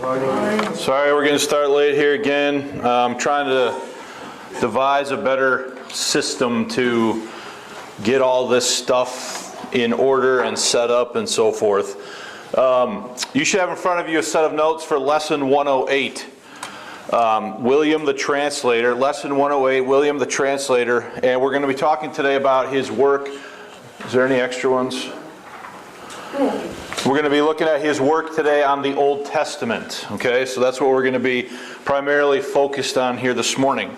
Sorry, we're going to start late here again. I'm trying to devise a better system to get all this stuff in order and set up and so forth. You should have in front of you a set of notes for Lesson 108. William the Translator, Lesson 108, William the Translator. And we're going to be talking today about his work. Is there any extra ones? We're going to be looking at his work today on the Old Testament. Okay, so that's what we're going to be primarily focused on here this morning.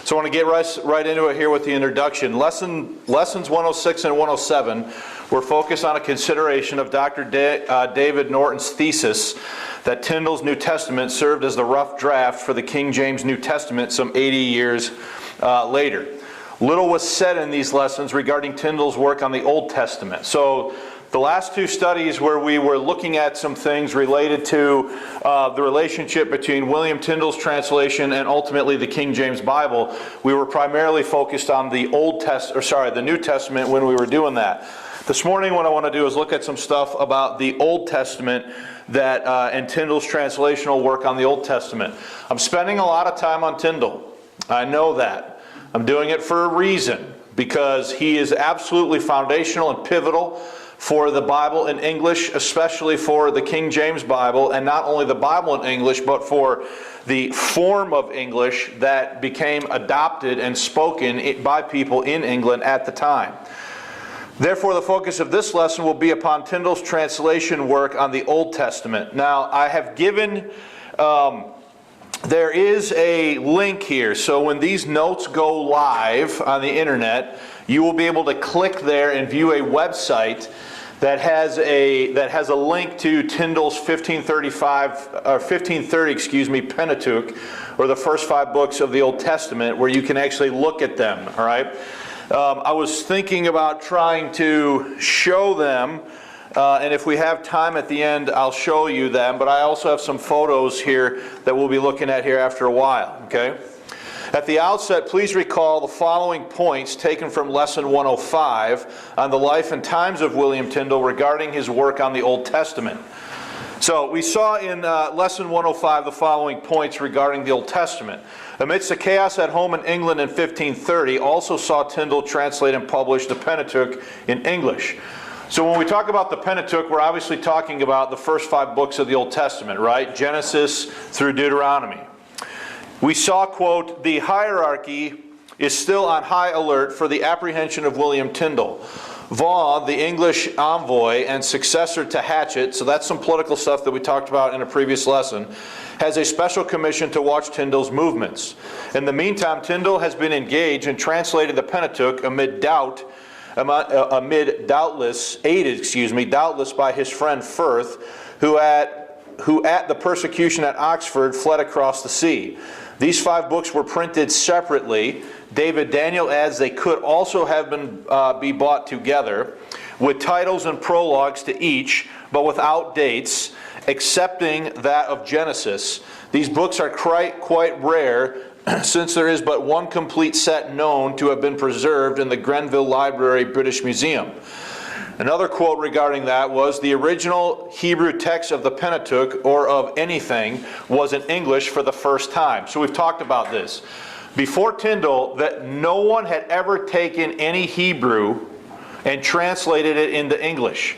So I want to get right into it here with the introduction. Lessons 106 and 107 were focused on a consideration of Dr. David Norton's thesis that Tyndale's New Testament served as the rough draft for the King James New Testament some 80 years later. Little was said in these lessons regarding Tyndale's work on the Old Testament. So the last two studies where we were looking at some things related to the relationship between William Tyndale's translation and ultimately the King James Bible, we were primarily focused on the the New Testament when we were doing that. This morning what I want to do is look at some stuff about the Old Testament and Tyndale's translational work on the Old Testament. I'm spending a lot of time on Tyndale. I know that. I'm doing it for a reason, because he is absolutely foundational and pivotal for the Bible in English, especially for the King James Bible, and not only the Bible in English, but for the form of English that became adopted and spoken by people in England at the time. Therefore, the focus of this lesson will be upon Tyndale's translation work on the Old Testament. Now, I have given, there is a link here, so when these notes go live on the internet, you will be able to click there and view a website that has a link to Tyndale's 1530 Pentateuch, or the first 5 books of the Old Testament, where you can actually look at them. All right. I was thinking about trying to show them, and if we have time at the end, I'll show you them. But I also have some photos here that we'll be looking at here after a while. Okay. At the outset, please recall the following points taken from Lesson 105 on the life and times of William Tyndale regarding his work on the Old Testament. So we saw in Lesson 105 the following points regarding the Old Testament. Amidst the chaos at home in England in 1530, also saw Tyndale translate and publish the Pentateuch in English. So when we talk about the Pentateuch, we're obviously talking about the first 5 books of the Old Testament, right? Genesis through Deuteronomy. We saw, quote, the hierarchy is still on high alert for the apprehension of William Tyndale. Vaughan, the English envoy and successor to Hatchett, so that's some political stuff that we talked about in a previous lesson, has a special commission to watch Tyndale's movements. In the meantime, Tyndale has been engaged and translated the Pentateuch aided doubtless by his friend Firth, who at the persecution at Oxford fled across the sea. These 5 books were printed separately. David Daniel adds they could also have be bought together, with titles and prologues to each, but without dates, excepting that of Genesis. These books are quite rare, since there is but one complete set known to have been preserved in the Grenville Library, British Museum. Another quote regarding that was, the original Hebrew text of the Pentateuch, or of anything, was in English for the first time. So we've talked about this. Before Tyndale, that no one had ever taken any Hebrew and translated it into English.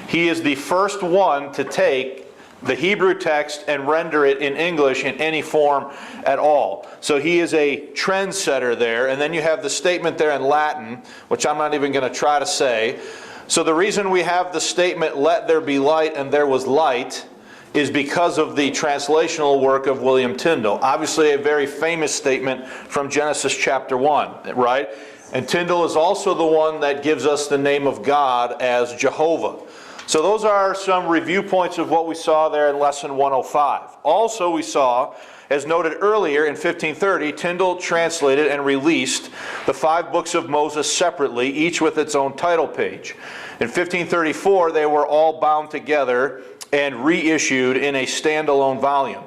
He is the first one to take the Hebrew text and render it in English in any form at all. So he is a trendsetter there. And then you have the statement there in Latin, which I'm not even going to try to say. So the reason we have the statement, let there be light and there was light, is because of the translational work of William Tyndale. Obviously a very famous statement from Genesis chapter 1, right? And Tyndale is also the one that gives us the name of God as Jehovah. So those are some review points of what we saw there in Lesson 105. Also we saw, as noted earlier, in 1530, Tyndale translated and released the 5 books of Moses separately, each with its own title page. In 1534, they were all bound together and reissued in a standalone volume.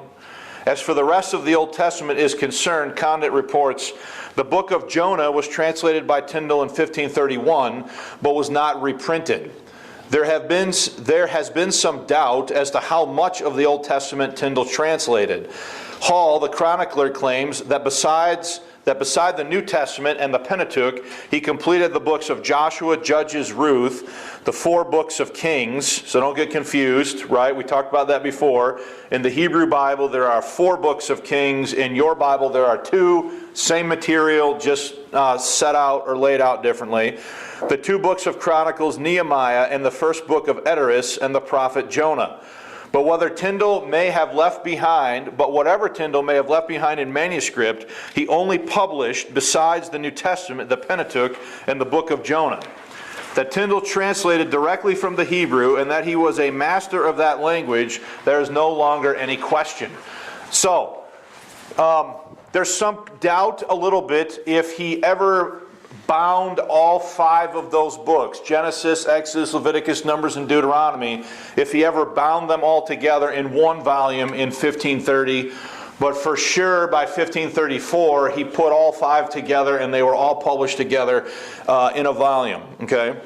As for the rest of the Old Testament is concerned, Condit reports, the book of Jonah was translated by Tyndale in 1531, but was not reprinted. There has been some doubt as to how much of the Old Testament Tyndale translated. Hall, the chronicler, claims that beside the New Testament and the Pentateuch, he completed the books of Joshua, Judges, Ruth, the 4 books of Kings. So don't get confused, right? We talked about that before. In the Hebrew Bible, there are 4 books of Kings. In your Bible, there are 2. Same material, just set out or laid out differently. The 2 books of Chronicles, Nehemiah, and the first book of Esdras and the prophet Jonah. But whatever Tyndale may have left behind in manuscript, he only published, besides the New Testament, the Pentateuch, and the book of Jonah. That Tyndale translated directly from the Hebrew, and that he was a master of that language, there is no longer any question. So, there's some doubt a little bit if he ever bound all 5 of those books, Genesis, Exodus, Leviticus, Numbers, and Deuteronomy, if he ever bound them all together in one volume in 1530. But for sure, by 1534, he put all 5 together, and they were all published together in a volume. Okay?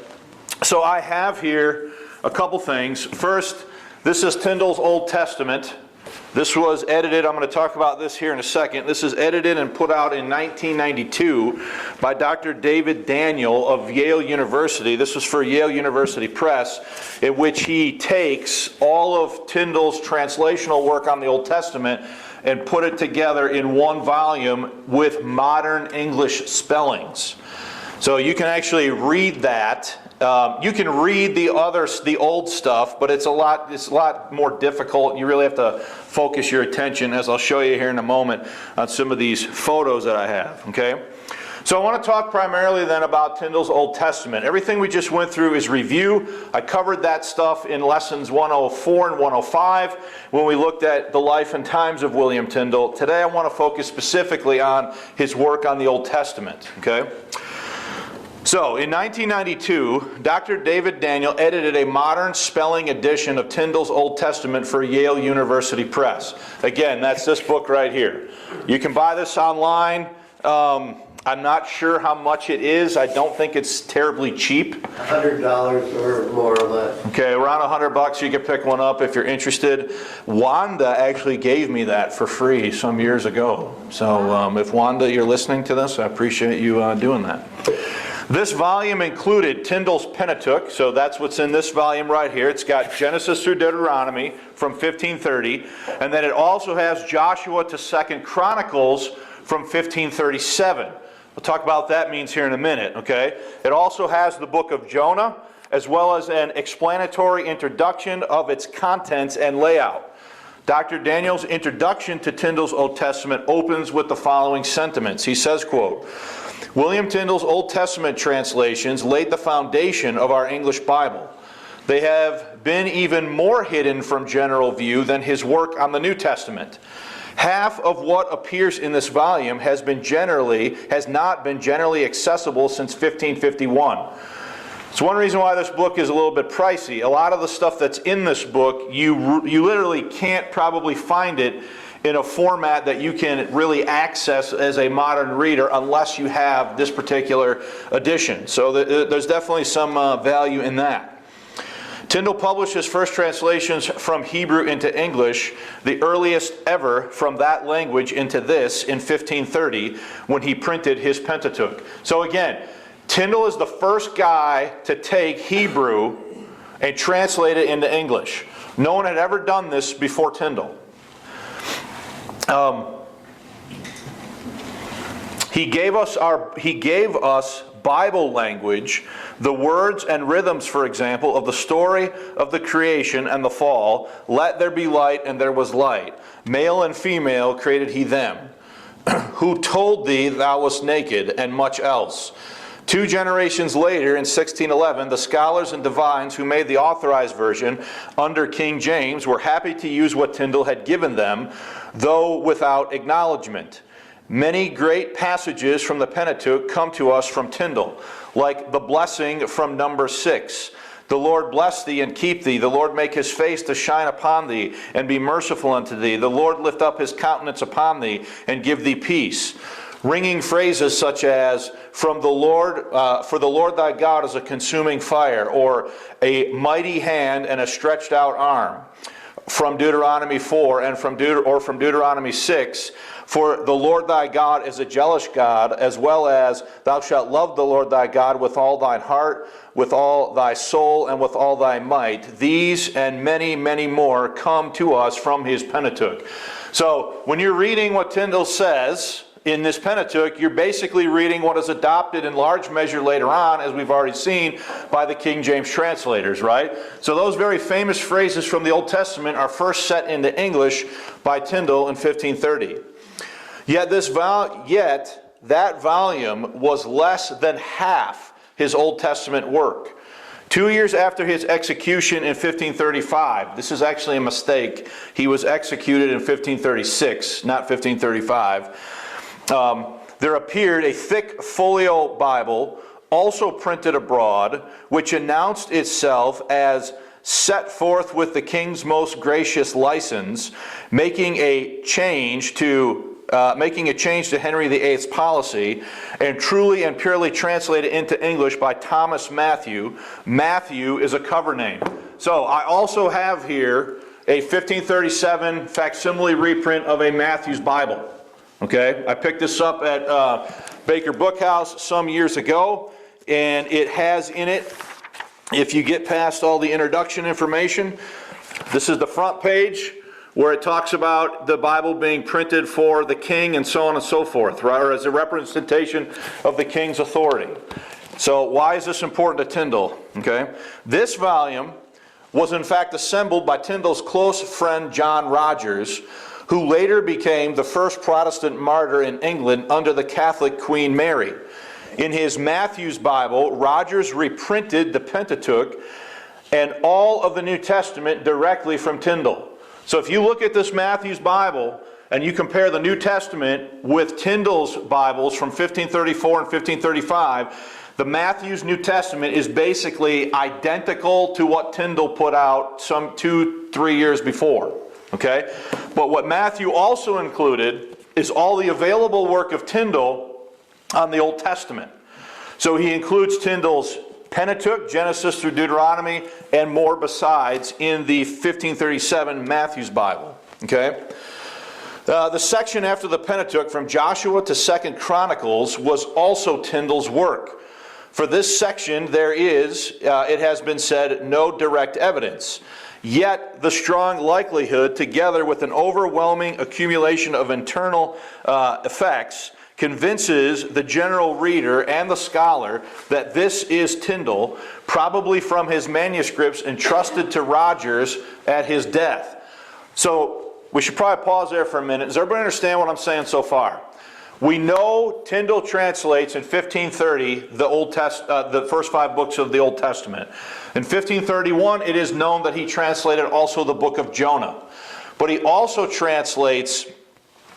So I have here a couple things. First, this is Tyndale's Old Testament. This was edited, I'm going to talk about this here in a second. This is edited and put out in 1992 by Dr. David Daniel of Yale University. This was for Yale University Press, in which he takes all of Tyndale's translational work on the Old Testament and put it together in one volume with modern English spellings. So you can actually read that. You can read the old stuff, but it's a lot more difficult. You really have to focus your attention, as I'll show you here in a moment, on some of these photos that I have. Okay, so I want to talk primarily then about Tyndale's Old Testament. Everything we just went through is review. I covered that stuff in lessons 104 and 105 when we looked at the life and times of William Tyndale. Today I want to focus specifically on his work on the Old Testament. Okay. So, in 1992, Dr. David Daniel edited a modern spelling edition of Tyndale's Old Testament for Yale University Press. Again, that's this book right here. You can buy this online. I'm not sure how much it is. I don't think it's terribly cheap. $100 or more or less. Okay, around $100 you can pick one up if you're interested. Wanda actually gave me that for free some years ago. So if Wanda, you're listening to this, I appreciate you doing that. This volume included Tyndale's Pentateuch, so that's what's in this volume right here. It's got Genesis through Deuteronomy from 1530, and then it also has Joshua to 2nd Chronicles from 1537. We'll talk about what that means here in a minute, okay? It also has the book of Jonah, as well as an explanatory introduction of its contents and layout. Dr. Daniel's introduction to Tyndale's Old Testament opens with the following sentiments. He says, quote, William Tyndale's Old Testament translations laid the foundation of our English Bible. They have been even more hidden from general view than his work on the New Testament. Half of what appears in this volume has not been generally accessible since 1551. It's one reason why this book is a little bit pricey. A lot of the stuff that's in this book, you literally can't probably find it in a format that you can really access as a modern reader unless you have this particular edition. So there's definitely some value in that. Tyndale published his first translations from Hebrew into English, the earliest ever from that language into this, in 1530, when he printed his Pentateuch. So again, Tyndale is the first guy to take Hebrew and translate it into English. No one had ever done this before Tyndale. He gave us Bible language, the words and rhythms, for example, of the story of the creation and the fall. Let there be light, and there was light. Male and female created he them. Who told thee thou wast naked, and much else. 2 generations later, in 1611, the scholars and divines who made the authorized version under King James were happy to use what Tyndale had given them, though without acknowledgement. Many great passages from the Pentateuch come to us from Tyndale, like the blessing from number 6. The Lord bless thee and keep thee. The Lord make his face to shine upon thee and be merciful unto thee. The Lord lift up his countenance upon thee and give thee peace. ringing phrases such as, from the Lord, for the Lord thy God is a consuming fire, or a mighty hand and a stretched out arm, from Deuteronomy 4, and from Deuteronomy 6, for the Lord thy God is a jealous God, as well as thou shalt love the Lord thy God with all thine heart, with all thy soul, and with all thy might. These and many, many more come to us from his Pentateuch. So when you're reading what Tyndale says in this Pentateuch, you're basically reading what is adopted in large measure later on, as we've already seen, by the King James translators, right? So those very famous phrases from the Old Testament are first set into English by Tyndale in 1530. Yet that volume was less than half his Old Testament work. 2 years after his execution in 1535, this is actually a mistake. He was executed in 1536, not 1535. There appeared a thick folio Bible, also printed abroad, which announced itself as set forth with the king's most gracious license, making a change to Henry VIII's policy, and truly and purely translated into English by Thomas Matthew. Matthew is a cover name. So I also have here a 1537 facsimile reprint of a Matthew's Bible. Okay, I picked this up at Baker Bookhouse some years ago, and it has in it, if you get past all the introduction information, this is the front page where it talks about the Bible being printed for the king and so on and so forth, right, or as a representation of the king's authority. So why is this important to Tyndale? Okay, this volume was in fact assembled by Tyndale's close friend John Rogers, who later became the first Protestant martyr in England under the Catholic Queen Mary. In his Matthew's Bible, Rogers reprinted the Pentateuch and all of the New Testament directly from Tyndale. So if you look at this Matthew's Bible and you compare the New Testament with Tyndale's Bibles from 1534 and 1535, the Matthew's New Testament is basically identical to what Tyndale put out some 2-3 years before. Okay? But what Matthew also included is all the available work of Tyndale on the Old Testament. So he includes Tyndale's Pentateuch, Genesis through Deuteronomy, and more besides in the 1537 Matthew's Bible. Okay? The section after the Pentateuch, from Joshua to 2 Chronicles, was also Tyndale's work. For this section, there is, it has been said, no direct evidence. Yet the strong likelihood, together with an overwhelming accumulation of internal effects, convinces the general reader and the scholar that this is Tyndale, probably from his manuscripts entrusted to Rogers at his death. So we should probably pause there for a minute. Does everybody understand what I'm saying so far? We know Tyndale translates in 1530 the first 5 books of the Old Testament. In 1531, it is known that he translated also the book of Jonah. But he also translates,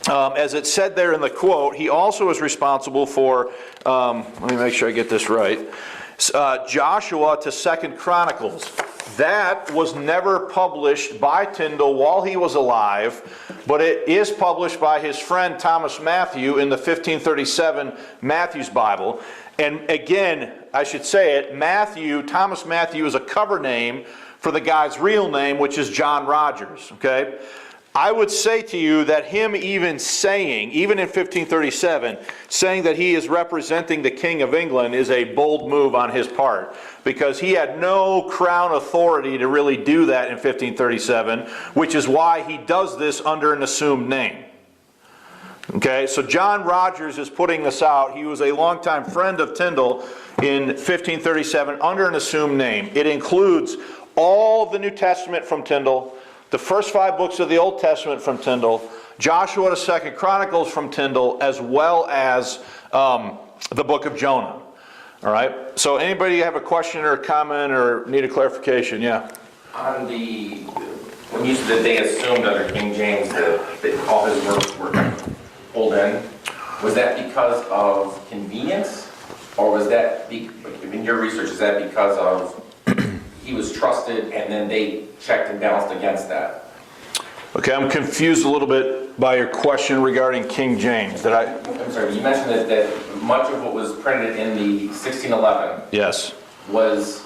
as it said there in the quote, he also is responsible for, let me make sure I get this right, Joshua to 2 Chronicles. That was never published by Tyndale while he was alive, but it is published by his friend Thomas Matthew in the 1537 Matthew's Bible. And again, I should say it, Thomas Matthew is a cover name for the guy's real name, which is John Rogers, okay? I would say to you that him even saying, even in 1537, saying that he is representing the King of England is a bold move on his part, because he had no crown authority to really do that in 1537, which is why he does this under an assumed name. Okay, so John Rogers is putting this out. He was a longtime friend of Tyndale in 1537 under an assumed name. It includes all the New Testament from Tyndale, the first 5 books of the Old Testament from Tyndale, Joshua to 2 Chronicles from Tyndale, as well as the book of Jonah. All right? So anybody have a question or a comment or need a clarification? Yeah? On the, when you said that they assumed under King James that all his works were pulled in, was that because of convenience? Or was that, in your research, is that because of he was trusted and then they checked and balanced against that? Okay, I'm confused a little bit by your question regarding King James. I'm sorry, you mentioned that much of what was printed in the 1611 Yes, was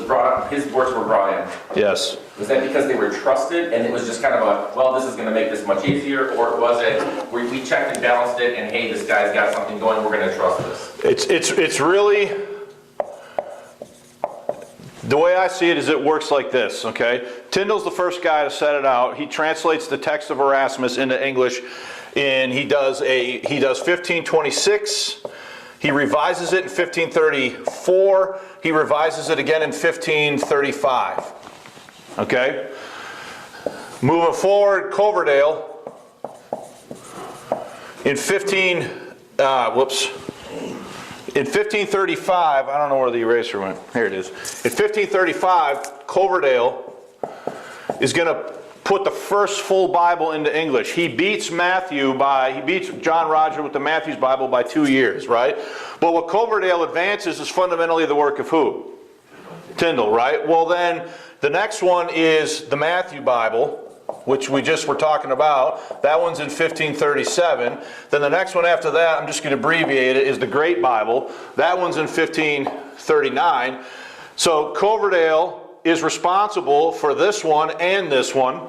brought up, his works were brought in. yes. Was that because they were trusted and it was just kind of a, well, this is going to make this much easier, or was it we checked and balanced it and hey, this guy's got something going, we're going to trust this? It's really, the way I see it is it works like this, okay? Tyndale's the first guy to set it out. He translates the text of Erasmus into English, and he does 1526. He revises it in 1534. He revises it again in 1535. Okay? Moving forward, Coverdale in 1535, I don't know where the eraser went. Here it is. In 1535, Coverdale is going to put the first full Bible into English. He beats John Roger with the Matthew's Bible by 2 years, right? But what Coverdale advances is fundamentally the work of who? Tyndale, right? Well then, the next one is the Matthew Bible, which we just were talking about. That one's in 1537. Then the next one after that, I'm just going to abbreviate it, is the Great Bible. That one's in 1539. So Coverdale is responsible for this one and this one,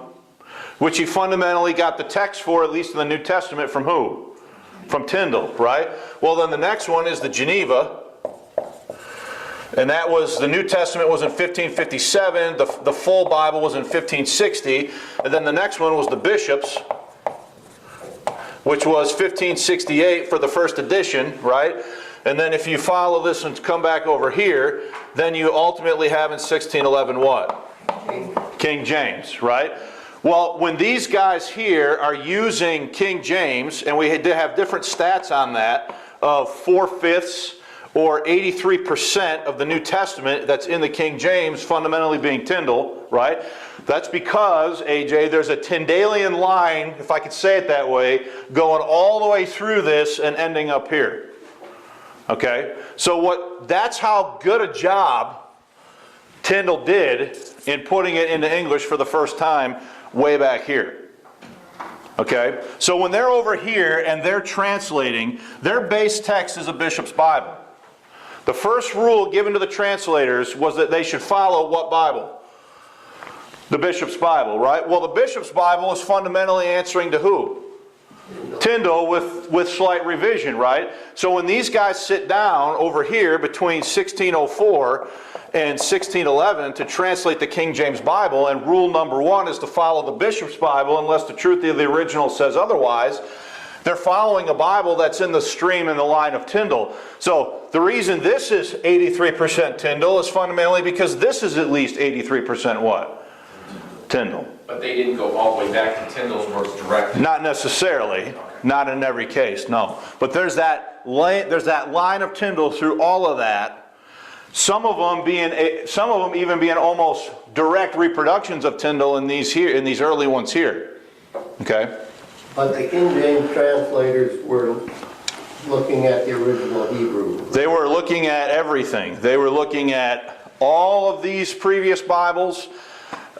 which he fundamentally got the text for, at least in the New Testament, from who? From Tyndale, right? Well, then the next one is the Geneva, and that was, the New Testament was in 1557, the full Bible was in 1560, and then the next one was the Bishops, which was 1568 for the first edition, right? And then if you follow this and come back over here, then you ultimately have in 1611 what? King James, right? Well, when these guys here are using King James, and we did have different stats on that, of 4/5 or 83% of the New Testament that's in the King James fundamentally being Tyndale, right? That's because, AJ, there's a Tyndalian line, if I could say it that way, going all the way through this and ending up here. Okay? So that's how good a job Tyndale did in putting it into English for the first time way back here. Okay? So when they're over here and they're translating, their base text is a bishop's Bible. The first rule given to the translators was that they should follow what Bible? The bishop's Bible, right? Well, the bishop's Bible is fundamentally answering to who? Tyndale with slight revision, right? So when these guys sit down over here between 1604 and 1611 to translate the King James Bible, and rule number one is to follow the bishop's Bible unless the truth of the original says otherwise, they're following a Bible that's in the stream and the line of Tyndale. So the reason this is 83% Tyndale is fundamentally because this is at least 83% what? Tyndale. But they didn't go all the way back to Tyndale's works directly. Not necessarily. Not in every case, no. But there's that line of Tyndale through all of that. Some of them even being almost direct reproductions of Tyndale in these early ones here. Okay? But the King James translators were looking at the original Hebrew. They were looking at everything. They were looking at all of these previous Bibles.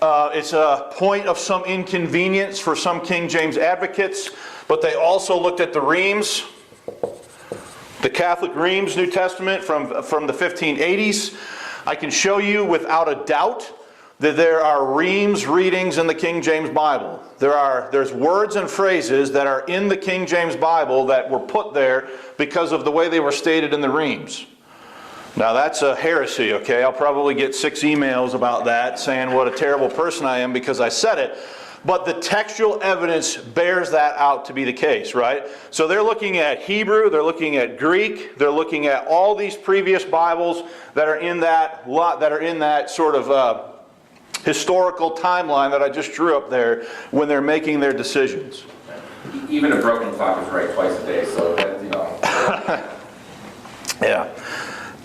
It's a point of some inconvenience for some King James advocates, but they also looked at the Reims, the Catholic Reims New Testament from the 1580s. I can show you without a doubt that there are Reims readings in the King James Bible. There's words and phrases that are in the King James Bible that were put there because of the way they were stated in the Reims. Now that's a heresy, okay? I'll probably get 6 emails about that saying what a terrible person I am because I said it. But the textual evidence bears that out to be the case, right? So they're looking at Hebrew, they're looking at Greek, they're looking at all these previous Bibles that are in that sort of historical timeline that I just drew up there when they're making their decisions. Even a broken clock is right twice a day, so that, Yeah.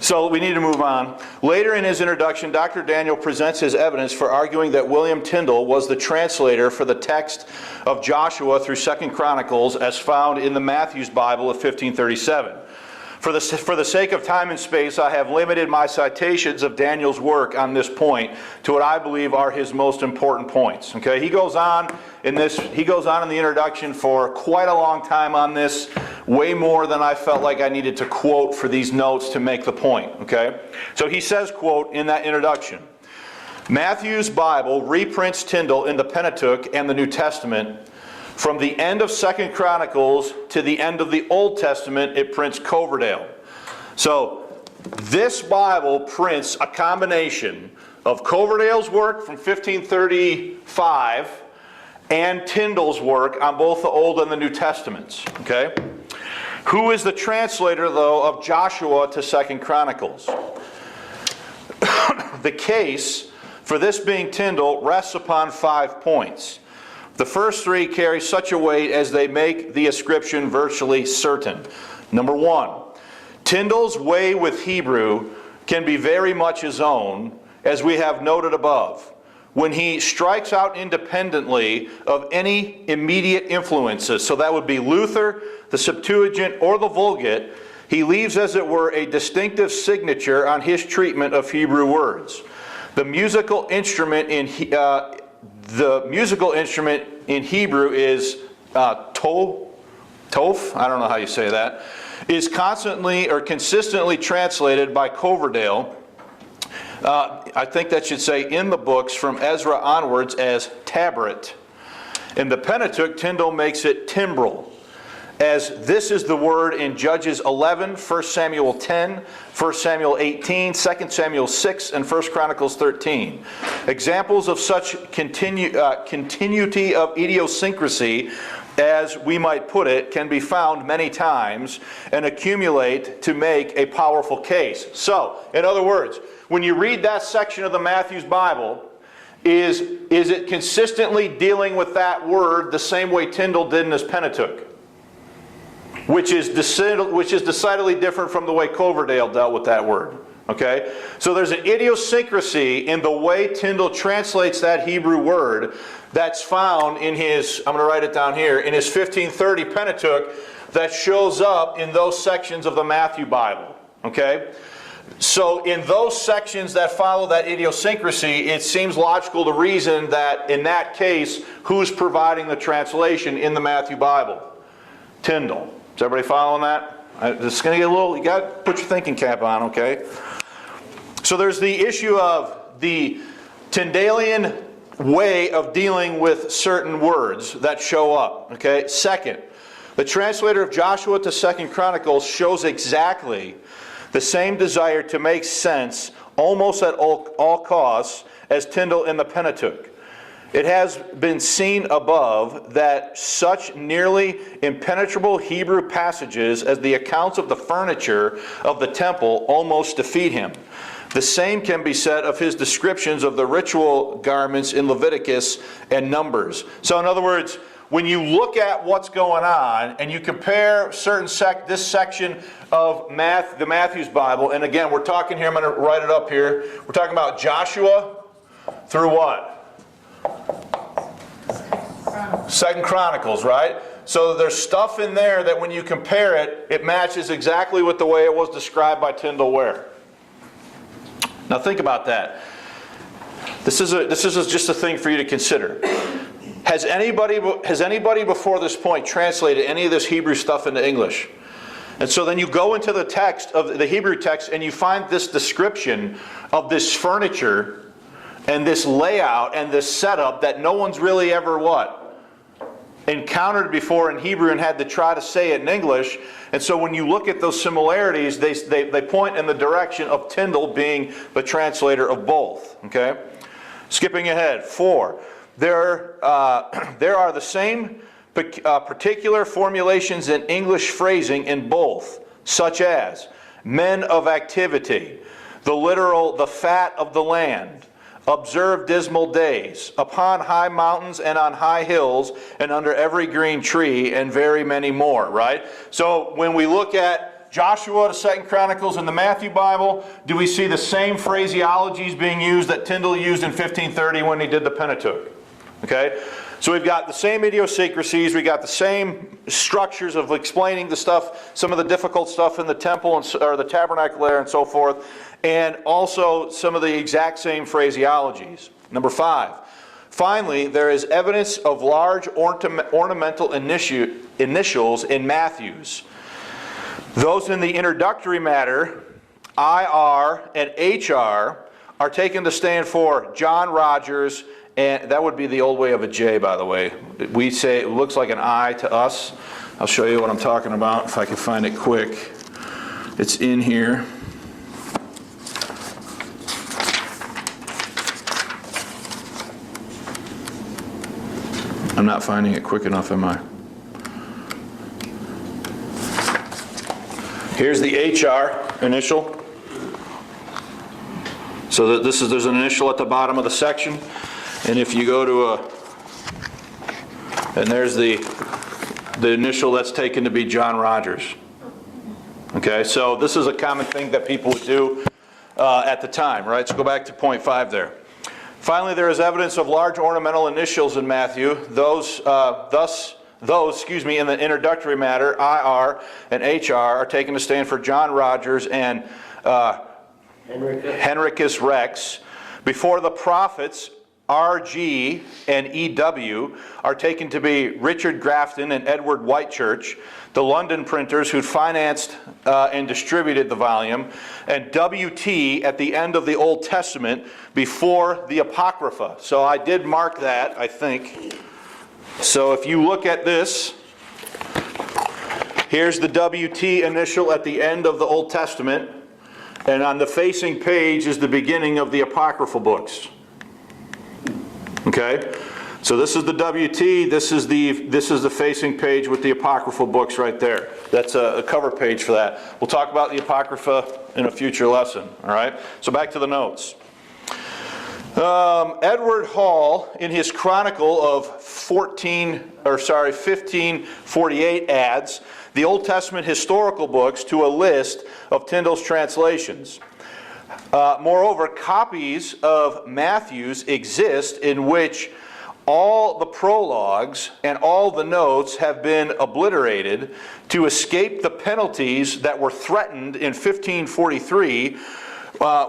So we need to move on. Later in his introduction, Dr. Daniel presents his evidence for arguing that William Tyndale was the translator for the text of Joshua through 2 Chronicles as found in the Matthew's Bible of 1537. For the sake of time and space, I have limited my citations of Daniel's work on this point to what I believe are his most important points. Okay, he goes on in the introduction for quite a long time on this, way more than I felt like I needed to quote for these notes to make the point. Okay, so he says, quote, in that introduction, Matthew's Bible reprints Tyndale in the Pentateuch and the New Testament. From the end of 2 Chronicles to the end of the Old Testament, it prints Coverdale. So this Bible prints a combination of Coverdale's work from 1535 and Tyndale's work on both the Old and the New Testaments. Okay? Who is the translator, though, of Joshua to 2 Chronicles? The case for this being Tyndale rests upon 5 points. The first 3 carry such a weight as they make the ascription virtually certain. Number 1, Tyndale's way with Hebrew can be very much his own, as we have noted above. When he strikes out independently of any immediate influences, so that would be Luther, the Septuagint, or the Vulgate, he leaves, as it were, a distinctive signature on his treatment of Hebrew words. The musical instrument in Hebrew is toph, I don't know how you say that, is constantly or consistently translated by Coverdale. I think that should say in the books from Ezra onwards as tabret. In the Pentateuch, Tyndale makes it timbrel, as this is the word in Judges 11, 1 Samuel 10, 1 Samuel 18, 2 Samuel 6, and 1 Chronicles 13. Examples of such continuity of idiosyncrasy, as we might put it, can be found many times and accumulate to make a powerful case. So, in other words, when you read that section of the Matthew's Bible, is it consistently dealing with that word the same way Tyndale did in his Pentateuch? Which is decidedly different from the way Coverdale dealt with that word. Okay? So there's an idiosyncrasy in the way Tyndale translates that Hebrew word that's found in his, I'm going to write it down here, in his 1530 Pentateuch that shows up in those sections of the Matthew Bible. Okay? So in those sections that follow that idiosyncrasy, it seems logical to reason that in that case, who's providing the translation in the Matthew Bible? Tyndale. Is everybody following that? It's going to get a little, you got to put your thinking cap on, okay? So there's the issue of the Tyndalian way of dealing with certain words that show up, okay? Second, the translator of Joshua to 2 Chronicles shows exactly the same desire to make sense almost at all costs as Tyndale in the Pentateuch. It has been seen above that such nearly impenetrable Hebrew passages as the accounts of the furniture of the temple almost defeat him. The same can be said of his descriptions of the ritual garments in Leviticus and Numbers. So in other words, when you look at what's going on and you compare this section of the Matthew's Bible, and again, we're talking here, I'm going to write it up here, we're talking about Joshua through what? 2 Chronicles, right? So there's stuff in there that when you compare it, it matches exactly with the way it was described by Tyndale Ware. Now think about that. This is just a thing for you to consider. Has anybody before this point translated any of this Hebrew stuff into English? And so then you go into the text of the Hebrew text and you find this description of this furniture and this layout and this setup that no one's really ever encountered before in Hebrew and had to try to say it in English. And so when you look at those similarities, they point in the direction of Tyndale being the translator of both. Okay? Skipping ahead. 4. There are the same particular formulations in English phrasing in both, such as men of activity, the literal, the fat of the land, observe dismal days, upon high mountains and on high hills, and under every green tree, and very many more, right? So when we look at Joshua to 2 Chronicles in the Matthew Bible, do we see the same phraseologies being used that Tyndale used in 1530 when he did the Pentateuch? Okay? So we've got the same idiosyncrasies, we got the same structures of explaining the stuff, some of the difficult stuff in the temple or the tabernacle there and so forth, and also some of the exact same phraseologies. Number 5. Finally, there is evidence of large ornamental initials in Matthew's. Those in the introductory matter, IR and HR, are taken to stand for John Rogers, and that would be the old way of a J, by the way. We say it looks like an I to us. I'll show you what I'm talking about if I can find it quick. It's in here. I'm not finding it quick enough, am I? Here's the HR initial. So there's an initial at the bottom of the section, and if you go to and there's the initial that's taken to be John Rogers. Okay, so this is a common thing that people would do at the time, right? So go back to point 5 there. Finally, there is evidence of large ornamental initials in Matthew. Those, in the introductory matter, IR and HR, are taken to stand for John Rogers and Henricus Rex. Before the prophets, RG and EW, are taken to be Richard Grafton and Edward Whitechurch, the London printers who financed and distributed the volume, and WT at the end of the Old Testament before the Apocrypha. So I did mark that, I think. So if you look at this, here's the WT initial at the end of the Old Testament, and on the facing page is the beginning of the Apocryphal books. Okay? So this is the WT, this is the facing page with the Apocryphal books right there. That's a cover page for that. We'll talk about the Apocrypha in a future lesson, all right? So back to the notes. Edward Hall, in his chronicle of 1548, adds the Old Testament historical books to a list of Tyndale's translations. Moreover, copies of Matthew's exist in which all the prologues and all the notes have been obliterated to escape the penalties that were threatened in 1543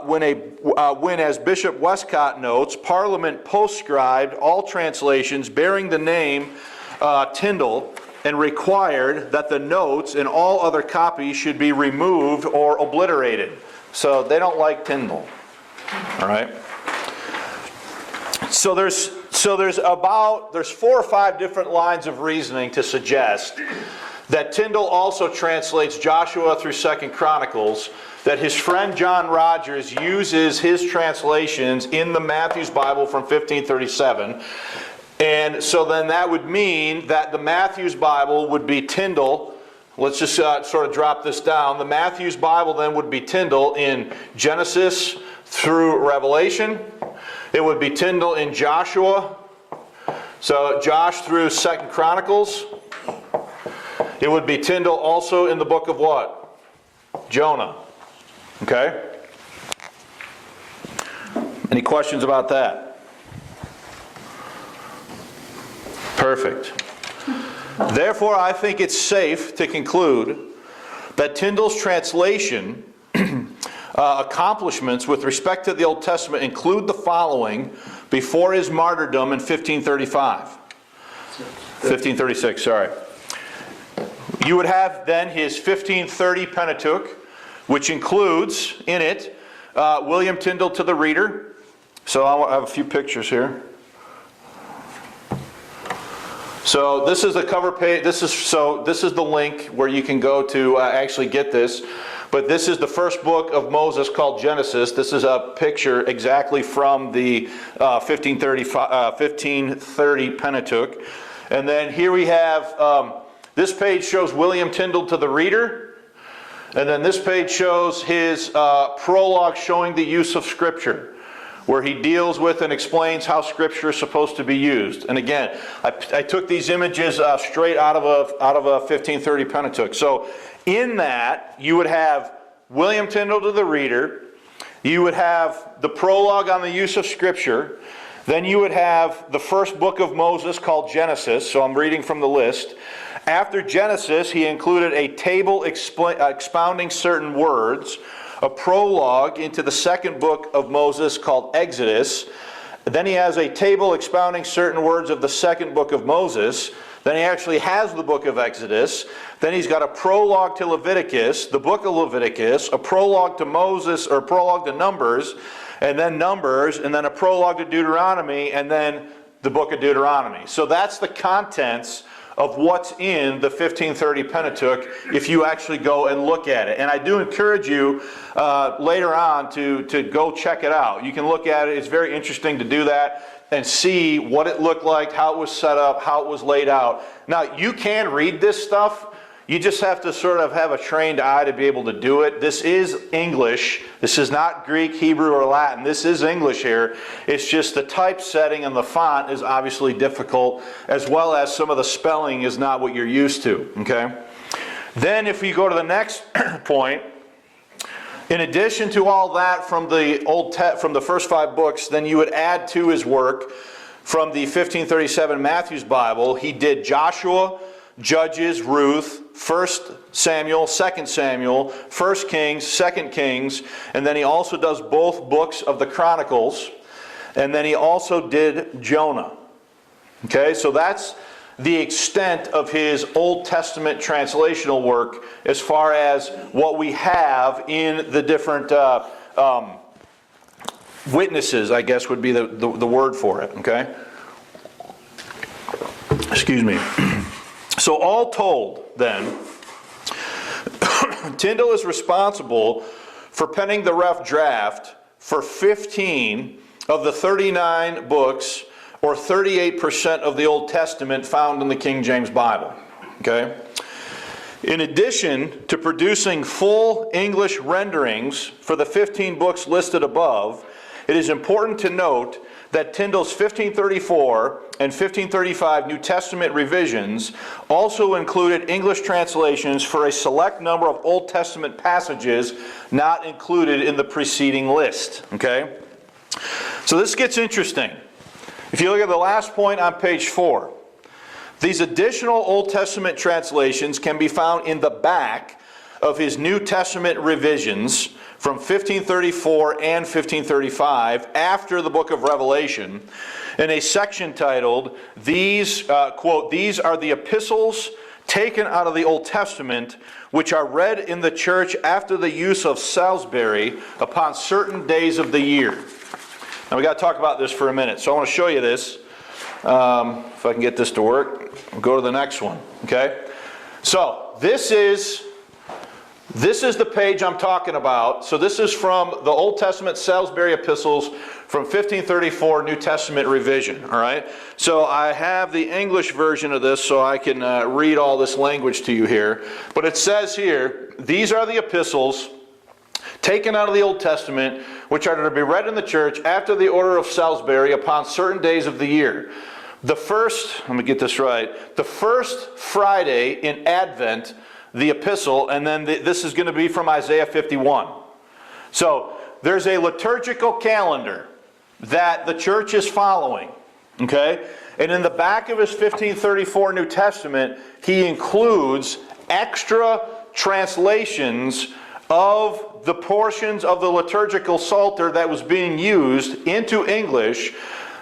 when, as Bishop Westcott notes, Parliament proscribed all translations bearing the name Tyndale and required that the notes and all other copies should be removed or obliterated. So they don't like Tyndale. All right. So there's 4 or 5 different lines of reasoning to suggest that Tyndale also translates Joshua through 2 Chronicles, that his friend John Rogers uses his translations in the Matthew's Bible from 1537. And so then that would mean that the Matthew's Bible would be Tyndale. Let's just sort of drop this down. The Matthew's Bible then would be Tyndale in Genesis through Revelation. It would be Tyndale in Joshua. So Josh through 2 Chronicles. It would be Tyndale also in the book of what? Jonah. Okay? Any questions about that? Perfect. Therefore, I think it's safe to conclude that Tyndale's translation accomplishments with respect to the Old Testament include the following before his martyrdom in 1536, sorry. You would have then his 1530 Pentateuch, which includes in it William Tyndale to the reader. So I have a few pictures here. So this is the cover page. This is the link where you can go to actually get this. But this is the first book of Moses called Genesis. This is a picture exactly from the 1530 Pentateuch. And then here we have, this page shows William Tyndale to the reader. And then this page shows his prologue showing the use of Scripture, where he deals with and explains how Scripture is supposed to be used. And again, I took these images straight out of a 1530 Pentateuch. So in that, you would have William Tyndale to the reader, you would have the prologue on the use of Scripture, Then you would have the first book of Moses called Genesis, so I'm reading from the list. After Genesis, he included a table expounding certain words, a prologue into the second book of Moses called Exodus. Then he has a table expounding certain words of the second book of Moses. Then he actually has the book of Exodus. Then he's got a prologue to Leviticus, the book of Leviticus, a prologue to Moses, or a prologue to Numbers, and then a prologue to Deuteronomy, and then the book of Deuteronomy. So that's the contents of what's in the 1530 Pentateuch if you actually go and look at it. And I do encourage you later on to go check it out. You can look at it. It's very interesting to do that and see what it looked like, how it was set up, how it was laid out. Now, you can read this stuff. You just have to sort of have a trained eye to be able to do it. This is English. This is not Greek, Hebrew, or Latin. This is English here. It's just the typesetting and the font is obviously difficult, as well as some of the spelling is not what you're used to. Okay? Then if you go to the next point, in addition to all that from the first 5 books, then you would add to his work from the 1537 Matthew's Bible. He did Joshua, Judges, Ruth, 1 Samuel, 2 Samuel, 1 Kings, 2 Kings, and then he also does both books of the Chronicles, and then he also did Jonah. Okay, so that's the extent of his Old Testament translational work as far as what we have in the different witnesses, I guess would be the word for it. Okay? Excuse me. So all told, then, Tyndale is responsible for penning the rough draft for 15 of the 39 books, or 38% of the Old Testament found in the King James Bible. Okay? In addition to producing full English renderings for the 15 books listed above, it is important to note that Tyndale's 1534 and 1535 New Testament revisions also included English translations for a select number of Old Testament passages not included in the preceding list. Okay? So this gets interesting. If you look at the last point on page 4, these additional Old Testament translations can be found in the back of his New Testament revisions from 1534 and 1535 after the book of Revelation in a section titled, "These, quote, these are the epistles taken out of the Old Testament, which are read in the church after the use of Salisbury upon certain days of the year." Now we got to talk about this for a minute. So I want to show you this. If I can get this to work. We'll go to the next one. Okay? So this is the page I'm talking about. So this is from the Old Testament Salisbury epistles from 1534 New Testament revision. All right? So I have the English version of this so I can read all this language to you here. But it says here, these are the epistles taken out of the Old Testament, which are to be read in the church after the order of Salisbury upon certain days of the year. The first, let me get this right, the first Friday in Advent, the epistle, and then this is going to be from Isaiah 51. So there's a liturgical calendar that the church is following. Okay? And in the back of his 1534 New Testament, he includes extra translations of the portions of the liturgical psalter that was being used into English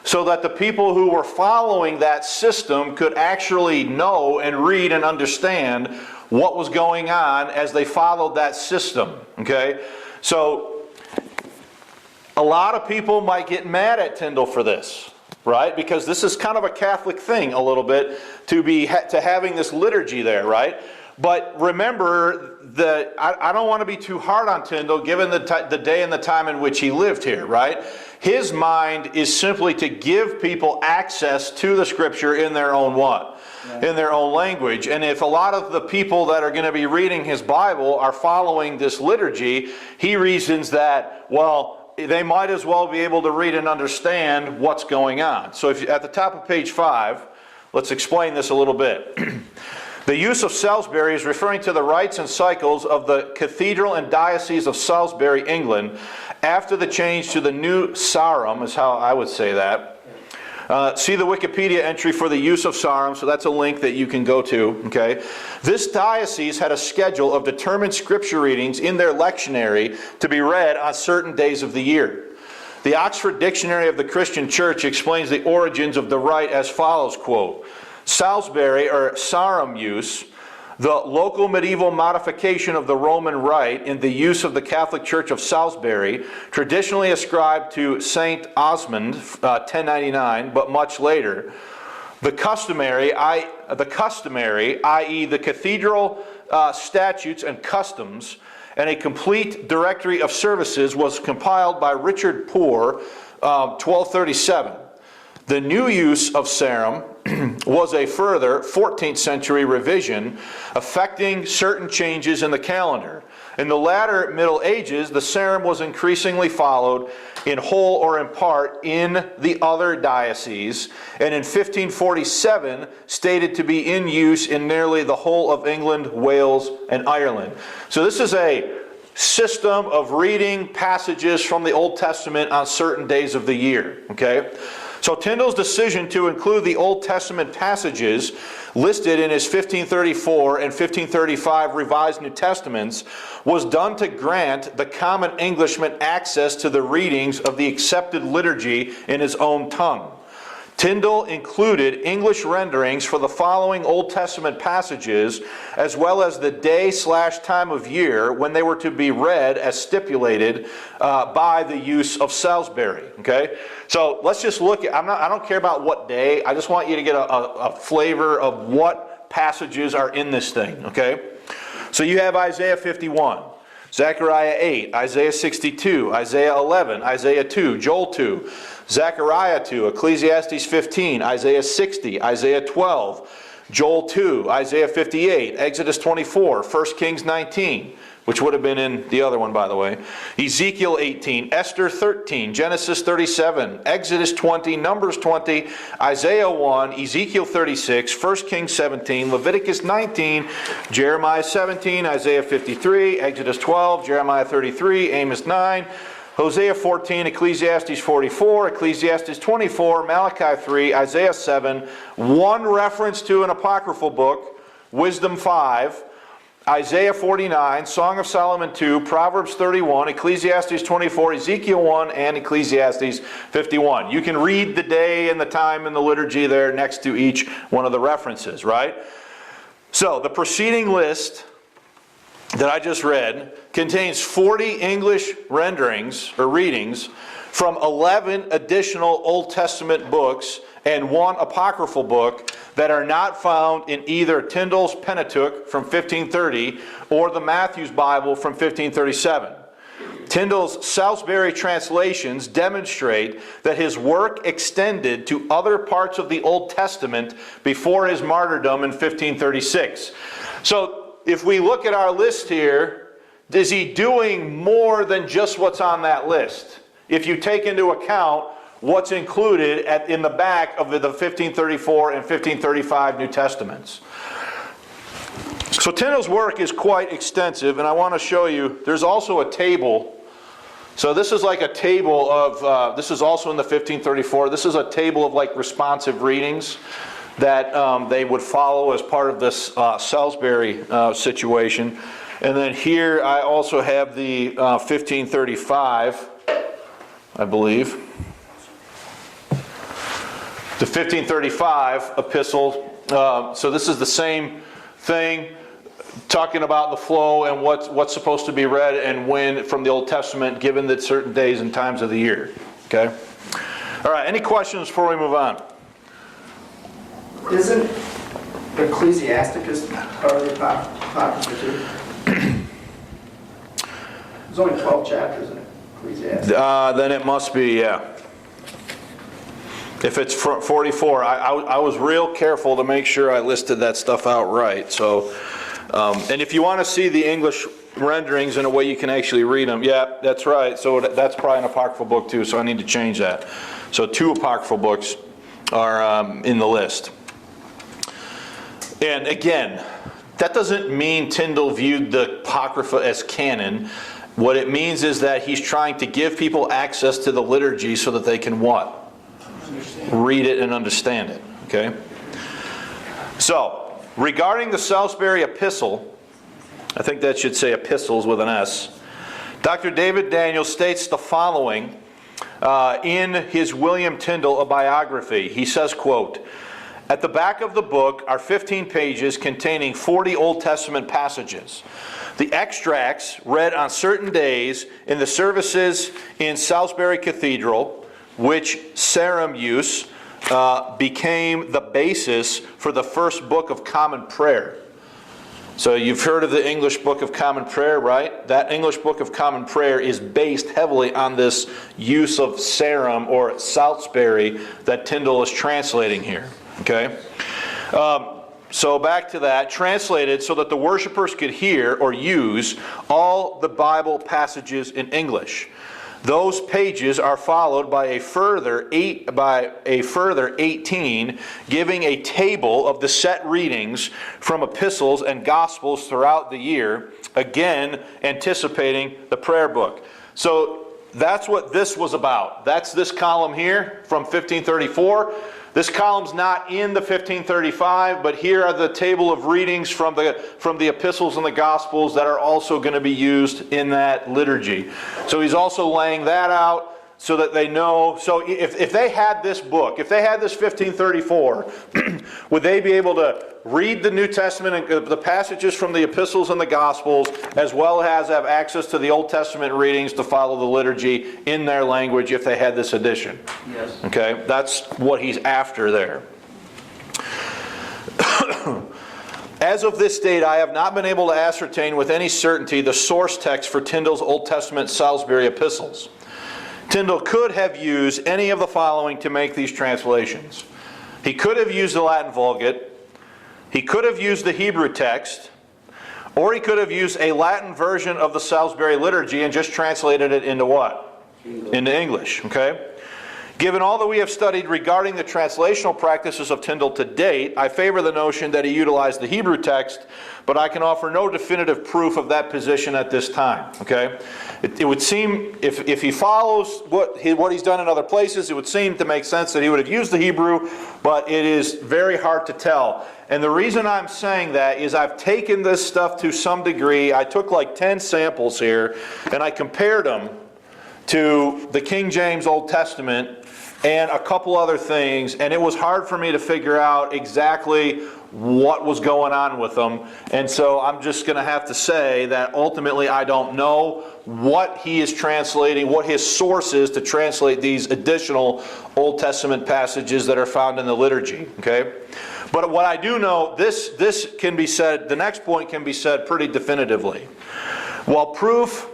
so that the people who were following that system could actually know and read and understand what was going on as they followed that system. Okay? So a lot of people might get mad at Tyndale for this, right? Because this is kind of a Catholic thing a little bit to having this liturgy there, right? But remember that I don't want to be too hard on Tyndale given the day and the time in which he lived here, right? His mind is simply to give people access to the Scripture in their own what? Right. In their own language. And if a lot of the people that are going to be reading his Bible are following this liturgy, he reasons that, well, they might as well be able to read and understand what's going on. So if at the top of page 5, let's explain this a little bit. The use of Salisbury is referring to the rites and cycles of the Cathedral and Diocese of Salisbury, England, after the change to the new Sarum, is how I would say that. See the Wikipedia entry for the use of Sarum, so that's a link that you can go to. Okay, this diocese had a schedule of determined scripture readings in their lectionary to be read on certain days of the year. The Oxford Dictionary of the Christian Church explains the origins of the rite as follows, quote, Salisbury or Sarum use, the local medieval modification of the Roman Rite in the use of the Catholic Church of Salisbury, traditionally ascribed to Saint Osmond, 1099, but much later. The customary, i.e. the cathedral statutes and customs, and a complete directory of services was compiled by Richard Poore, 1237. The new use of Sarum was a further 14th century revision affecting certain changes in the calendar. In the latter Middle Ages, the Sarum was increasingly followed in whole or in part in the other dioceses, and in 1547 stated to be in use in nearly the whole of England, Wales, and Ireland. So this is a system of reading passages from the Old Testament on certain days of the year. Okay? So Tyndale's decision to include the Old Testament passages listed in his 1534 and 1535 Revised New Testaments was done to grant the common Englishman access to the readings of the accepted liturgy in his own tongue. Tyndale included English renderings for the following Old Testament passages, as well as the day/time of year when they were to be read as stipulated by the use of Salisbury. Okay, so let's just look at. I don't care about what day. I just want you to get a flavor of what passages are in this thing. Okay, so you have Isaiah 51. Zechariah 8, Isaiah 62, Isaiah 11, Isaiah 2, Joel 2, Zechariah 2, Ecclesiastes 15, Isaiah 60, Isaiah 12, Joel 2, Isaiah 58, Exodus 24, 1 Kings 19, which would have been in the other one, by the way, Ezekiel 18, Esther 13, Genesis 37, Exodus 20, Numbers 20, Isaiah 1, Ezekiel 36, 1 Kings 17, Leviticus 19, Jeremiah 17, Isaiah 53, Exodus 12, Jeremiah 33, Amos 9, Hosea 14, Ecclesiastes 44, Ecclesiastes 24, Malachi 3, Isaiah 7, one reference to an apocryphal book, Wisdom 5, Isaiah 49, Song of Solomon 2, Proverbs 31, Ecclesiastes 24, Ezekiel 1, and Ecclesiastes 51. You can read the day and the time and the liturgy there next to each one of the references, right? So the preceding list that I just read contains 40 English renderings or readings from 11 additional Old Testament books and one apocryphal book that are not found in either Tyndale's Pentateuch from 1530 or the Matthew's Bible from 1537. Tyndale's Salisbury translations demonstrate that his work extended to other parts of the Old Testament before his martyrdom in 1536. So if we look at our list here, is he doing more than just what's on that list? If you take into account what's included in the back of the 1534 and 1535 New Testaments. So Tyndale's work is quite extensive, and I want to show you, there's also a table. So this is like a table of, this is also in the 1534, this is a table of like responsive readings that they would follow as part of this Salisbury situation. And then here I also have the 1535, I believe. The 1535 epistle. So this is the same thing, talking about the flow and what's supposed to be read and when from the Old Testament, given the certain days and times of the year. Okay. All right. Any questions before we move on? Isn't Ecclesiasticus part of the Apocrypha too? There's only 12 chapters in Ecclesiastes. Then it must be, yeah. If it's 44, I was real careful to make sure I listed that stuff out right. So, and if you want to see the English renderings in a way you can actually read them, yeah, that's right. So that's probably an apocryphal book too, so I need to change that. So 2 apocryphal books are in the list. And again, that doesn't mean Tyndale viewed the Apocrypha as canon. What it means is that he's trying to give people access to the liturgy so that they can what? read it and understand it, okay? So, regarding the Salisbury Epistle, I think that should say epistles with an S, Dr. David Daniel states the following in his William Tyndale, a biography. He says, quote, "At the back of the book are 15 pages containing 40 Old Testament passages. The extracts read on certain days in the services in Salisbury Cathedral, which Sarum use, became the basis for the first Book of Common Prayer." So you've heard of the English Book of Common Prayer, right? That English Book of Common Prayer is based heavily on this use of Sarum or Salisbury that Tyndale is translating here. Okay? So back to that. Translated so that the worshipers could hear or use all the Bible passages in English. Those pages are followed by a further 18, giving a table of the set readings from epistles and gospels throughout the year, again anticipating the prayer book. So that's what this was about. That's this column here from 1534. This column's not in the 1535, but here are the table of readings from the epistles and the gospels that are also going to be used in that liturgy. So he's also laying that out so that they know. So if they had this book, if they had this 1534, would they be able to read the New Testament and the passages from the epistles and the gospels, as well as have access to the Old Testament readings to follow the liturgy in their language if they had this edition? Yes. Okay, that's what he's after there. As of this date, I have not been able to ascertain with any certainty the source text for Tyndale's Old Testament Salisbury epistles. Tyndale could have used any of the following to make these translations. He could have used the Latin Vulgate, he could have used the Hebrew text, or he could have used a Latin version of the Salisbury liturgy and just translated it into what? Into English, okay? Given all that we have studied regarding the translational practices of Tyndale to date, I favor the notion that he utilized the Hebrew text, but I can offer no definitive proof of that position at this time. Okay, it would seem, if he follows what he's done in other places, it would seem to make sense that he would have used the Hebrew, but it is very hard to tell. And the reason I'm saying that is I've taken this stuff to some degree. I took like 10 samples here, and I compared them to the King James Old Testament and a couple other things, and it was hard for me to figure out exactly what was going on with them. And so I'm just going to have to say that ultimately I don't know what he is translating, what his source is to translate these additional Old Testament passages that are found in the liturgy. Okay? But what I do know, this can be said, the next point can be said pretty definitively. While proof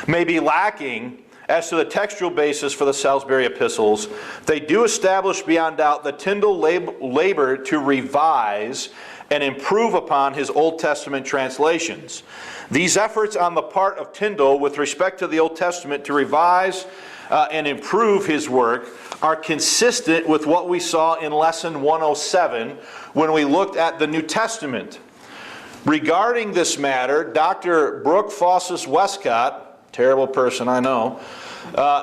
may be lacking as to the textual basis for the Salisbury epistles, they do establish beyond doubt that Tyndale labored to revise and improve upon his Old Testament translations. These efforts on the part of Tyndale with respect to the Old Testament to revise and improve his work are consistent with what we saw in Lesson 107 when we looked at the New Testament. Regarding this matter, Dr. Brooke Fawcett Westcott, terrible person, I know,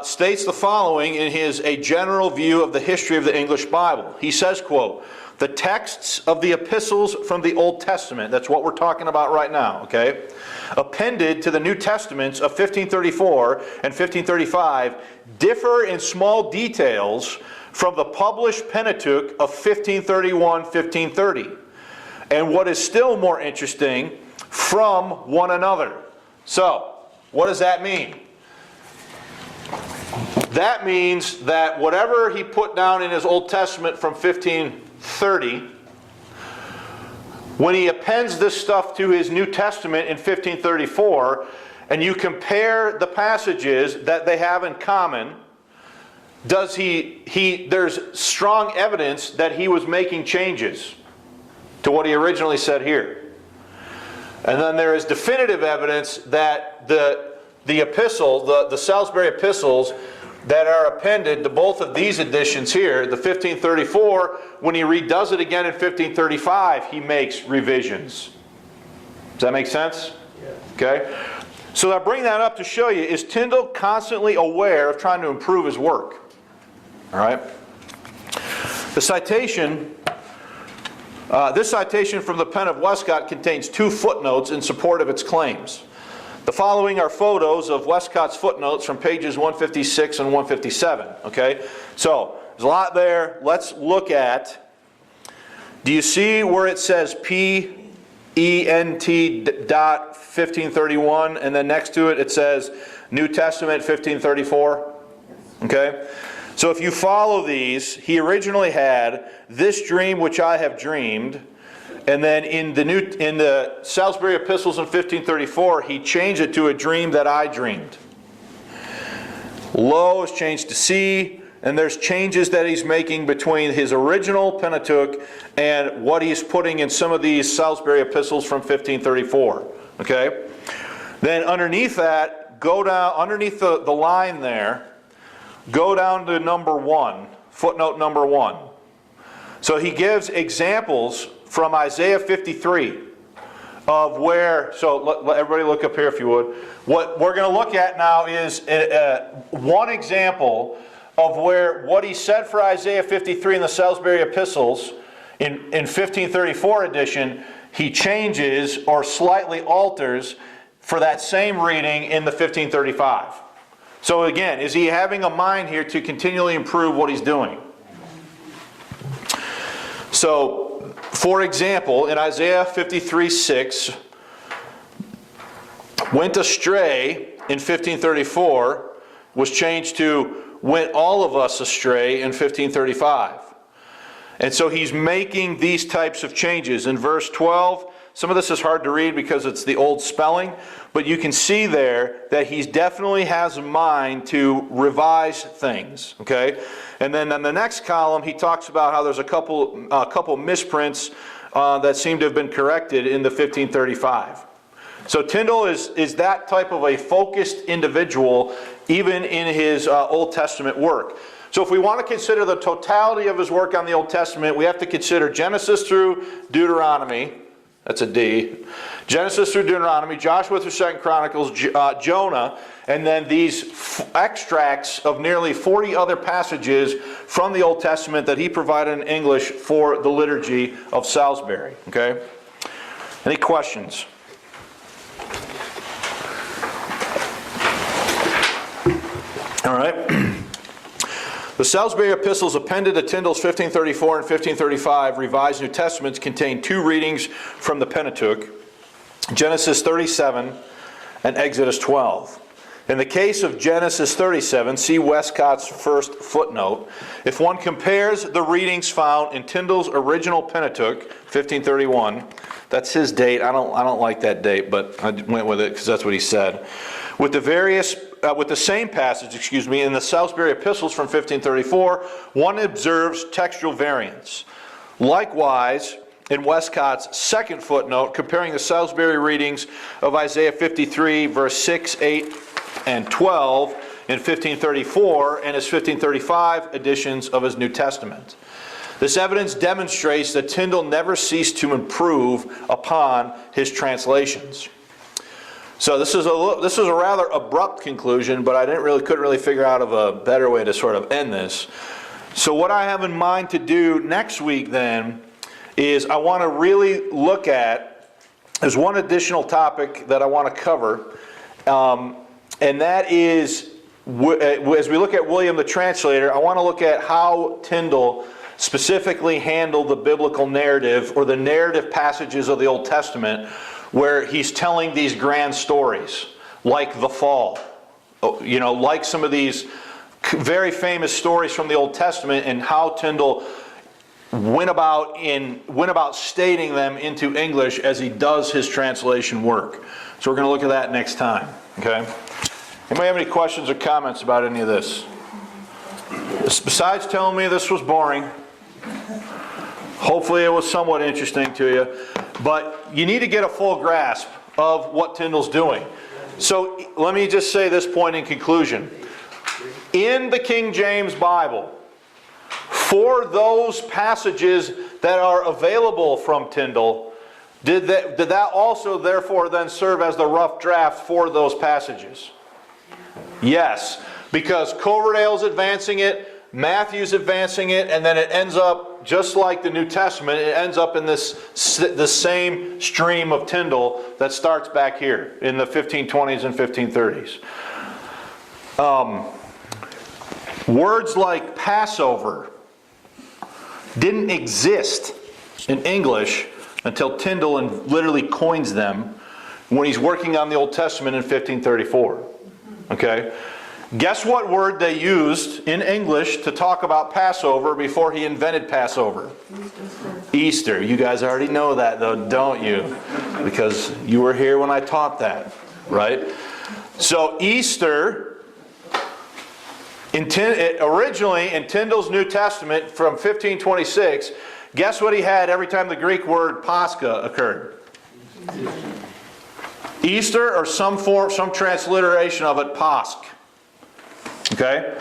states the following in his A General View of the History of the English Bible. He says, quote, "The texts of the epistles from the Old Testament," that's what we're talking about right now, okay, "appended to the New Testaments of 1534 and 1535 differ in small details from the published Pentateuch of 1531-1530. And what is still more interesting, from one another." So, what does that mean? That means that whatever he put down in his Old Testament from 1530, when he appends this stuff to his New Testament in 1534, and you compare the passages that they have in common, there's strong evidence that he was making changes to what he originally said here. And then there is definitive evidence that the epistle, the Salisbury epistles that are appended to both of these editions here, the 1534, when he redoes it again in 1535, he makes revisions. Does that make sense? Yeah. Okay? So I bring that up to show you, is Tyndale constantly aware of trying to improve his work? All right? The citation, this citation from the pen of Westcott contains 2 footnotes in support of its claims. The following are photos of Westcott's footnotes from pages 156 and 157. Okay, so there's a lot there. Let's look at, do you see where it says P.E.N.T. 1531, and then next to it it says New Testament 1534? Okay? So if you follow these, he originally had this dream which I have dreamed, and then in the Salisbury Epistles in 1534, he changed it to a dream that I dreamed. Lo is changed to see, and there's changes that he's making between his original Pentateuch and what he's putting in some of these Salisbury Epistles from 1534. Okay? Then underneath that, go down, underneath the line there, go down to number 1, footnote number 1. So he gives examples from Isaiah 53 of where, so let everybody look up here if you would. What we're going to look at now is one example of where what he said for Isaiah 53 in the Salisbury Epistles in 1534 edition, he changes or slightly alters for that same reading in the 1535. So again, is he having a mind here to continually improve what he's doing? So, for example, in Isaiah 53:6, went astray in 1534 was changed to went all of us astray in 1535. And so he's making these types of changes. In verse 12, some of this is hard to read because it's the old spelling, but you can see there that he definitely has a mind to revise things. Okay? And then in the next column, he talks about how there's a couple misprints that seem to have been corrected in the 1535. So Tyndale is that type of a focused individual, even in his Old Testament work. So if we want to consider the totality of his work on the Old Testament, we have to consider Genesis through Deuteronomy. That's a D. Genesis through Deuteronomy, Joshua through 2 Chronicles, Jonah, and then these extracts of nearly 40 other passages from the Old Testament that he provided in English for the liturgy of Salisbury. Okay? Any questions? All right. The Salisbury Epistles appended to Tyndale's 1534 and 1535 Revised New Testaments contain 2 readings from the Pentateuch, Genesis 37 and Exodus 12. In the case of Genesis 37, see Westcott's first footnote. If one compares the readings found in Tyndale's original Pentateuch, 1531, that's his date. I don't like that date, but I went with it because that's what he said. With the same passage, in the Salisbury Epistles from 1534, one observes textual variants. Likewise, in Westcott's second footnote, comparing the Salisbury readings of Isaiah 53, verse 6, 8, and 12 in 1534 and his 1535 editions of his New Testament. This evidence demonstrates that Tyndale never ceased to improve upon his translations. So this is a rather abrupt conclusion, but I couldn't really figure out of a better way to sort of end this. So what I have in mind to do next week then is I want to really look at, there's one additional topic that I want to cover, and that is, as we look at William the Translator, I want to look at how Tyndale specifically handled the biblical narrative or the narrative passages of the Old Testament where he's telling these grand stories, like the fall, like some of these very famous stories from the Old Testament, and how Tyndale went about stating them into English as he does his translation work. So we're going to look at that next time. Okay? Anybody have any questions or comments about any of this? Besides telling me this was boring, hopefully it was somewhat interesting to you. But you need to get a full grasp of what Tyndale's doing. So let me just say this point in conclusion. In the King James Bible, for those passages that are available from Tyndale, did that also therefore then serve as the rough draft for those passages? Yes, because Coverdale's advancing it, Matthew's advancing it, and then it ends up, just like the New Testament, it ends up in the same stream of Tyndale that starts back here in the 1520s and 1530s. Words like Passover didn't exist in English until Tyndale literally coins them when he's working on the Old Testament in 1534. Okay? Guess what word they used in English to talk about Passover before he invented Passover? Easter. You guys already know that though, don't you? Because you were here when I taught that, right? So Easter, originally in Tyndale's New Testament from 1526, guess what he had every time the Greek word Pascha occurred? Easter, or some form, some transliteration of it, Pasch. Okay?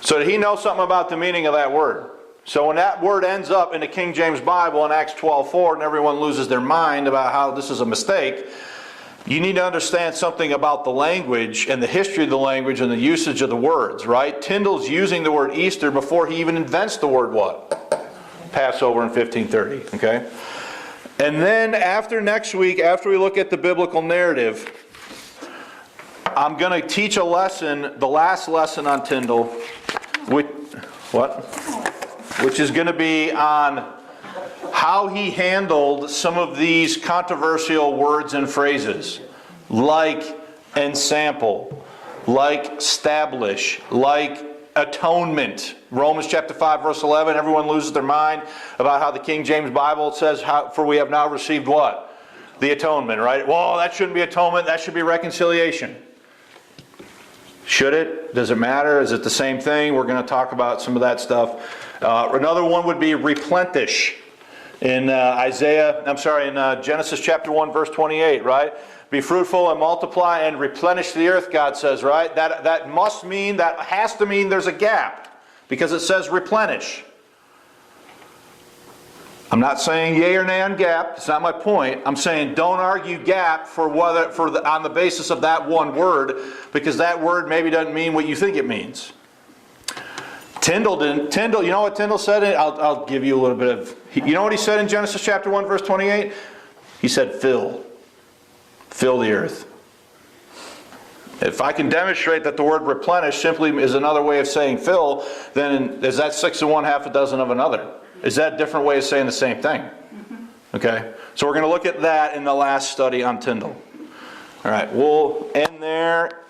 So did he know something about the meaning of that word? So when that word ends up in the King James Bible in Acts 12:4 and everyone loses their mind about how this is a mistake, you need to understand something about the language and the history of the language and the usage of the words, right? Tyndale's using the word Easter before he even invents the word what? Passover in 1530, okay? And then after next week, after we look at the biblical narrative, I'm going to teach a lesson, the last lesson on Tyndale, which is going to be on how he handled some of these controversial words and phrases, like ensample, like establish, like atonement. Romans chapter 5 verse 11, everyone loses their mind about how the King James Bible says, for we have now received what? The atonement, right? Well, that shouldn't be atonement, that should be reconciliation. Should it? Does it matter? Is it the same thing? We're going to talk about some of that stuff. Another one would be replenish. In Genesis chapter 1 verse 28, right? Be fruitful and multiply and replenish the earth, God says, right? That must mean, that has to mean there's a gap, because it says replenish. I'm not saying yay or nay on gap. It's not my point. I'm saying don't argue gap on the basis of that one word, because that word maybe doesn't mean what you think it means. Tyndale didn't. Tyndale, you know what Tyndale said? I'll give you a little bit of... You know what he said in Genesis chapter 1 verse 28? He said fill. Fill the earth. If I can demonstrate that the word replenish simply is another way of saying fill, then is that 6 of one, half a dozen of another? Is that a different way of saying the same thing? Okay? So we're going to look at that in the last study on Tyndale. All right, we'll end there.